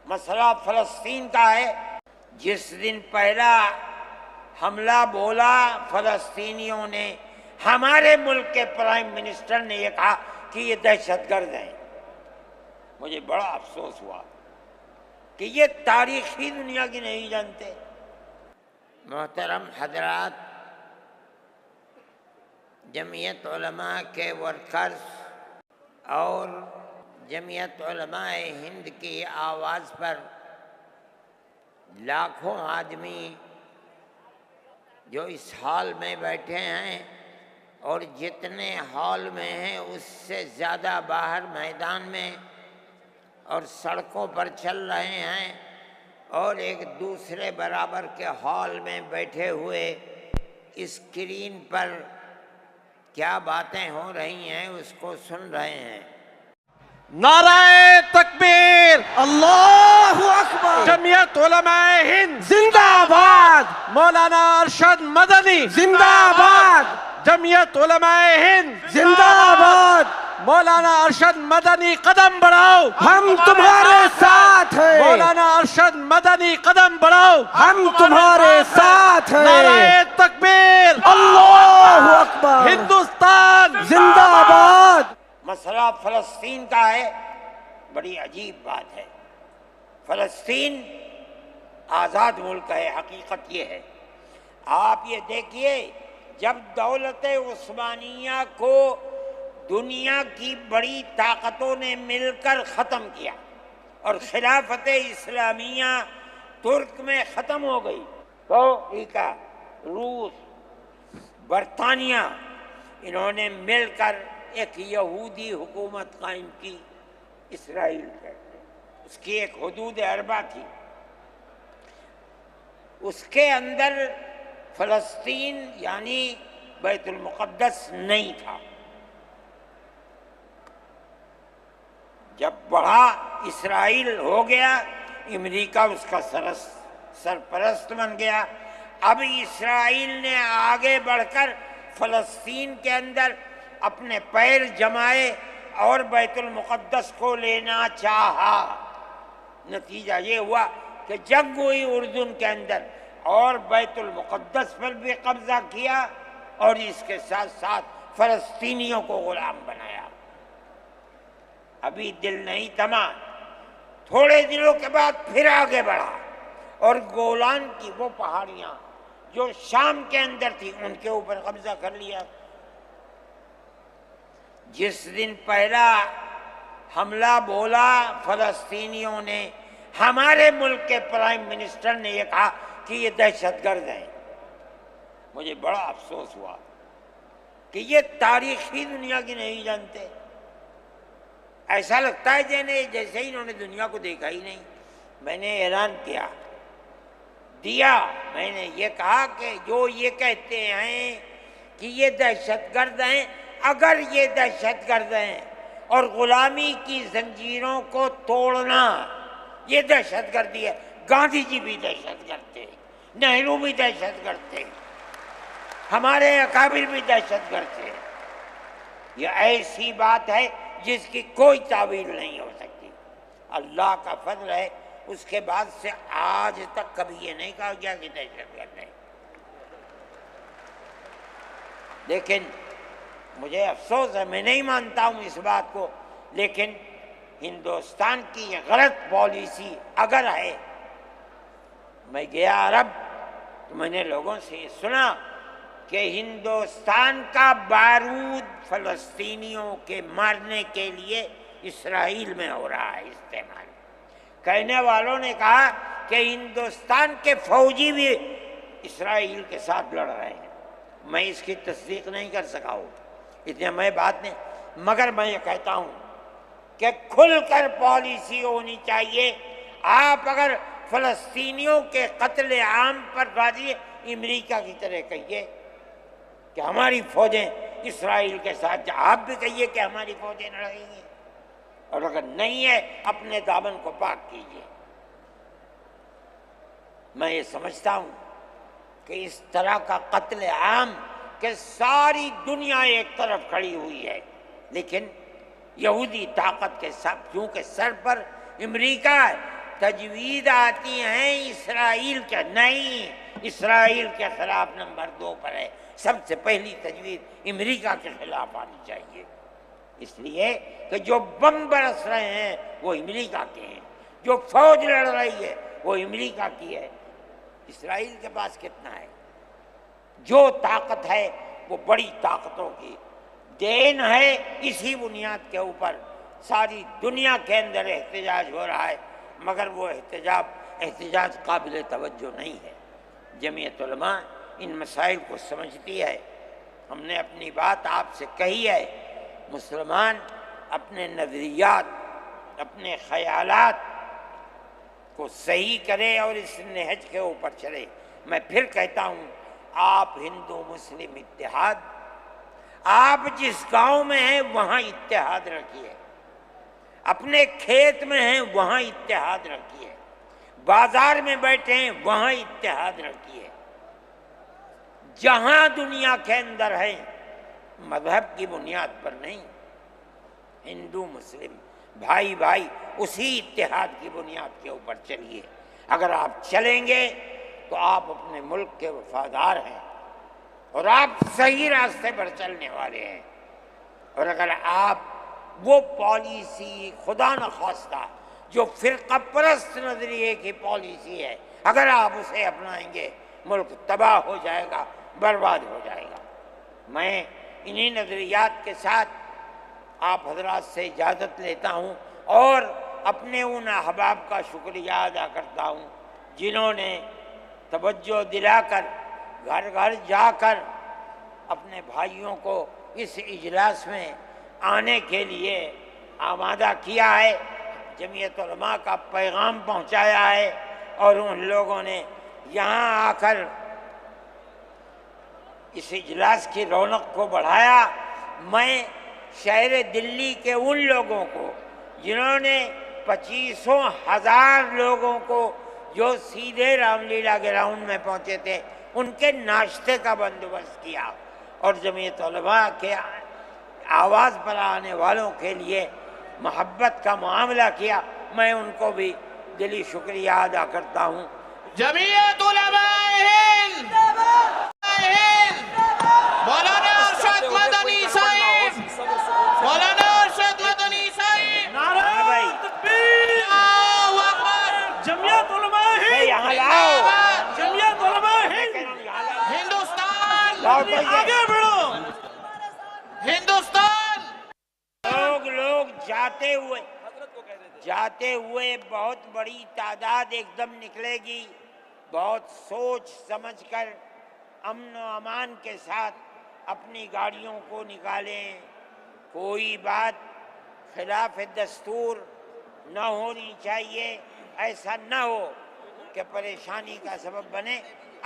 مسئلہ فلسطین کا ہے۔ جس دن پہلا حملہ بولا فلسطینیوں نے، ہمارے ملک کے پرائم منسٹر نے یہ کہا کہ یہ دہشت گرد ہیں۔ مجھے بڑا افسوس ہوا کہ یہ تاریخی دنیا کی نہیں جانتے۔ محترم حضرات، جمعیت علماء کے ورکرز اور جمعیت علماء ہند کی آواز پر لاکھوں آدمی جو اس ہال میں بیٹھے ہیں اور جتنے ہال میں ہیں اس سے زیادہ باہر میدان میں اور سڑکوں پر چل رہے ہیں، اور ایک دوسرے برابر کے ہال میں بیٹھے ہوئے اسکرین پر کیا باتیں ہو رہی ہیں اس کو سن رہے ہیں۔ نعرہ تکبیر، اللہ اکبر، جمعیت علماء ہند زندہ باد، مولانا ارشد مدنی زندہ باد، جمعیت علماء ہند زندہ باد، مولانا ارشد مدنی قدم بڑھاؤ، ہم تمہارے ساتھ ہیں، مولانا ارشد مدنی قدم بڑھاؤ، ہم تمہارے ساتھ ہیں، نعرہ تکبیر، اللہ اکبر، ہندوستان زندہ باد۔ مسئلہ فلسطین کا ہے۔ بڑی عجیب بات ہے، فلسطین آزاد ملک ہے، حقیقت یہ ہے۔ آپ یہ دیکھیے، جب دولت عثمانیہ کو دنیا کی بڑی طاقتوں نے مل کر ختم کیا اور خلافت اسلامیہ ترک میں ختم ہو گئی، تو امریکہ، روس، برطانیہ، انہوں نے مل کر ایک یہودی حکومت قائم کی، اسرائیل کہتے ہیں۔ اس کی ایک حدود اربع تھی، اس کے اندر فلسطین یعنی بیت المقدس نہیں تھا۔ جب بڑا اسرائیل ہو گیا، امریکہ اس کا سرپرست بن گیا۔ اب اسرائیل نے آگے بڑھ کر فلسطین کے اندر اپنے پیر جمائے اور بیت المقدس کو لینا چاہا۔ نتیجہ یہ ہوا کہ جنگ ہوئی اردن کے اندر اور بیت المقدس پر بھی قبضہ کیا اور اس کے ساتھ ساتھ فلسطینیوں کو غلام بنایا۔ ابھی دل نہیں تھما، تھوڑے دنوں کے بعد پھر آگے بڑھا اور گولان کی وہ پہاڑیاں جو شام کے اندر تھی ان کے اوپر قبضہ کر لیا۔ جس دن پہلا حملہ بولا فلسطینیوں نے، ہمارے ملک کے پرائم منسٹر نے یہ کہا کہ یہ دہشت گرد ہیں۔ مجھے بڑا افسوس ہوا کہ یہ تاریخی دنیا کی نہیں جانتے۔ ایسا لگتا ہے جیسے انہوں نے دنیا کو دیکھا ہی نہیں۔ میں نے اعلان دیا، میں نے یہ کہا کہ جو یہ کہتے ہیں کہ یہ دہشت گرد ہیں، اگر یہ دہشت گرد ہیں اور غلامی کی زنجیروں کو توڑنا یہ دہشت گردی ہے، گاندھی جی بھی دہشت گرد تھے، نہرو بھی دہشت گرد تھے، ہمارے اکابر بھی دہشت گرد تھے۔ یہ ایسی بات ہے جس کی کوئی تعویل نہیں ہو سکتی۔ اللہ کا فضل ہے، اس کے بعد سے آج تک کبھی یہ نہیں کہا گیا کہ دہشت گرد ہے۔ لیکن مجھے افسوس ہے، میں نہیں مانتا ہوں اس بات کو، لیکن ہندوستان کی یہ غلط پالیسی اگر ہے۔ میں گیا عرب تو میں نے لوگوں سے یہ سنا کہ ہندوستان کا بارود فلسطینیوں کے مارنے کے لیے اسرائیل میں ہو رہا ہے استعمال۔ کہنے والوں نے کہا کہ ہندوستان کے فوجی بھی اسرائیل کے ساتھ لڑ رہے ہیں۔ میں اس کی تصدیق نہیں کر سکا ہوں، اتنے میں بات نہیں، مگر میں یہ کہتا ہوں کہ کھل کر پالیسی ہونی چاہیے۔ آپ اگر فلسطینیوں کے قتل عام پر راضی، امریکہ کی طرح کہیے کہ ہماری فوجیں اسرائیل کے ساتھ، آپ بھی کہیے کہ ہماری فوجیں لڑیں گی، اور اگر نہیں ہے اپنے دامن کو پاک کیجیے۔ میں یہ سمجھتا ہوں کہ اس طرح کا قتل عام کہ ساری دنیا ایک طرف کھڑی ہوئی ہے، لیکن یہودی طاقت کے ساتھ، کیونکہ سر پر امریکہ ہے، تجوید آتی ہیں اسرائیل کے، نہیں، اسرائیل کے خلاف نمبر 2 پر ہے۔ سب سے پہلی تجوید امریکہ کے خلاف آنی چاہیے، اس لیے کہ جو بم برس رہے ہیں وہ امریکہ کے ہیں، جو فوج لڑ رہی ہے وہ امریکہ کی ہے۔ اسرائیل کے پاس کتنا ہے؟ جو طاقت ہے وہ بڑی طاقتوں کی دین ہے۔ اسی بنیاد کے اوپر ساری دنیا کے اندر احتجاج ہو رہا ہے، مگر وہ احتجاج قابل توجہ نہیں ہے۔ جمعیت علماء ان مسائل کو سمجھتی ہے۔ ہم نے اپنی بات آپ سے کہی ہے، مسلمان اپنے نظریات، اپنے خیالات کو صحیح کرے اور اس نہج کے اوپر چلے۔ میں پھر کہتا ہوں، آپ ہندو مسلم اتحاد، آپ جس گاؤں میں ہیں وہاں اتحاد رکھیے، اپنے کھیت میں ہیں وہاں اتحاد رکھیے، بازار میں بیٹھے ہیں وہاں اتحاد رکھیے، جہاں دنیا کے اندر ہے مذہب کی بنیاد پر نہیں، ہندو مسلم بھائی بھائی اسی اتحاد کی بنیاد کے اوپر چلیے۔ اگر آپ چلیں گے تو آپ اپنے ملک کے وفادار ہیں اور آپ صحیح راستے پر چلنے والے ہیں، اور اگر آپ وہ پالیسی خدا نخواستہ جو فرقہ پرست نظریے کی پالیسی ہے، اگر آپ اسے اپنائیں گے ملک تباہ ہو جائے گا، برباد ہو جائے گا۔ میں انہی نظریات کے ساتھ آپ حضرات سے اجازت لیتا ہوں اور اپنے ان احباب کا شکریہ ادا کرتا ہوں جنہوں نے توجہ دلا کر گھر گھر جا کر اپنے بھائیوں کو اس اجلاس میں آنے کے لیے آمادہ کیا ہے، جمعیت علماء کا پیغام پہنچایا ہے، اور ان لوگوں نے یہاں آ کر اس اجلاس کی رونق کو بڑھایا۔ میں شہر دلی کے ان لوگوں کو جنہوں نے 25,000 لوگوں کو جو سیدھے رام لیلا گراؤنڈ میں پہنچے تھے ان کے ناشتے کا بندوبست کیا، اور جمعیت علماء کے آواز پر آنے والوں کے لیے محبت کا معاملہ کیا، میں ان کو بھی دلی شکریہ ادا کرتا ہوں۔ جمعیت علماء ہند مولانا ارشد مدنی صاحب، مولانا ارشد مدنی صاحب، ہاں بھائی، اللہ اکبر، جمعیت علماء ہند، یہاں لاؤ، جمعیت علماء ہند، ہندوستان، آگے بڑھو۔ ہندوستان، لوگ جاتے ہوئے بہت بڑی تعداد ایک دم نکلے گی، بہت سوچ سمجھ کر امن و امان کے ساتھ اپنی گاڑیوں کو نکالیں، کوئی بات خلاف دستور نہ ہونی چاہیے، ایسا نہ ہو کہ پریشانی کا سبب بنے،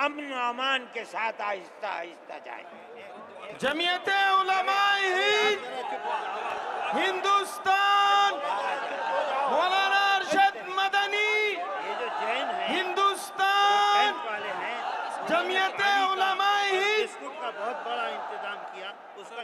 امن و امان کے ساتھ آہستہ آہستہ جائیں۔ جمعیت علماء ہند ہندوستان، مولانا ارشد مدنی یہ جو جین ہیں ہندوستان، والے ہیں، جمعیت علماء ہند بسکٹ کا بہت بڑا انتظام کیا، اس کا